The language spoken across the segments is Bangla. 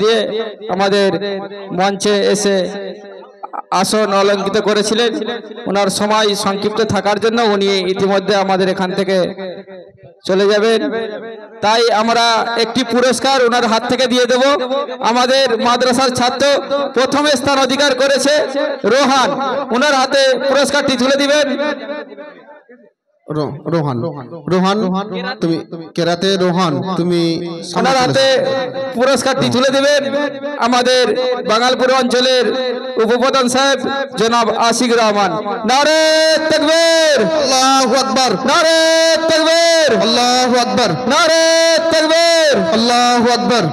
দিয়ে আমাদের মঞ্চে এসে আসন অলঙ্কিত করেছিলেন। ওনার সময় সংক্ষিপ্ত থাকার জন্য উনি ইতিমধ্যে আমাদের এখান থেকে চলে যাবেন, তাই আমরা একটি পুরস্কার ওনার হাত থেকে দিয়ে দেব। আমাদের মাদ্রাসার ছাত্র প্রথম স্থান অধিকার করেছে রোহান, ওনার হাতে পুরস্কারটি তুলে দিবেন। রোহান রোহান তুমি কেরাতে রোহান তুমি ওনার হাতে পুরস্কারটি তুলে দেবেন আমাদের বাঙালপুর অঞ্চলের উপপ্রধান সাহেব জনাব আশিক রহমান। নারে তাকবীর, আল্লাহু আকবার, নারে তাকবীর, আল্লাহু আকবার, নারে তাকবীর, আল্লাহু আকবার।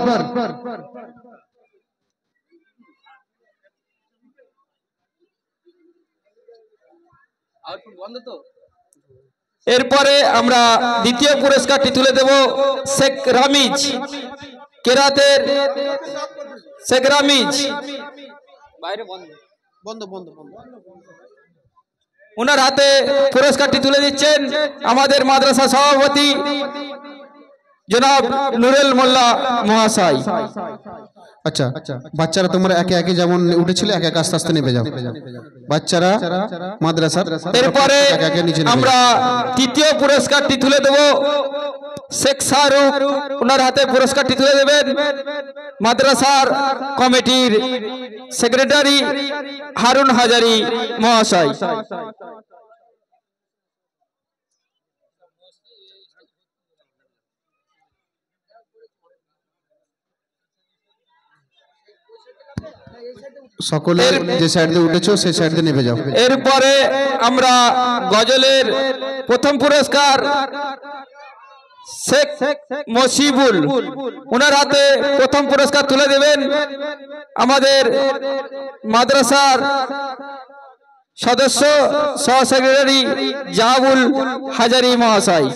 এরপরে আমরা দ্বিতীয় পুরস্কারটি তুলে দেব শেখ রামিজ, কেরাতের শেখ রামিজ। ওনার হাতে পুরস্কারটি তুলে দিচ্ছেন আমাদের মাদ্রাসা সভাপতি জনাব নুরুল মোল্লা মহাশয়। আচ্ছা বাচ্চারা তোমরা একে একে যেমন উঠেছিলে একে একে আস্তে আস্তে নেমে যাও বাচ্চারা মাদ্রাসার। এরপরে আমরা তৃতীয় পুরস্কারটি তুলে দেব শেখ শাহরুখ, ওনার হাতে পুরস্কারটি তুলে দেবেন মাদ্রাসার কমিটির সেক্রেটারি হারুন হাজারি মহাশয়। সকলে যে সাইড দিয়ে উঠেছো সেই সাইড দিয়ে নেমে যাও। এরপরে আমরা গজলের প্রথম পুরস্কার শেখ মসিবুল, ওনার হাতে প্রথম পুরস্কার তুলে দেবেন আমাদের মাদ্রাসার সদস্য সহ সেক্রেটারি জাহাবুল হাজারি মহাশয়।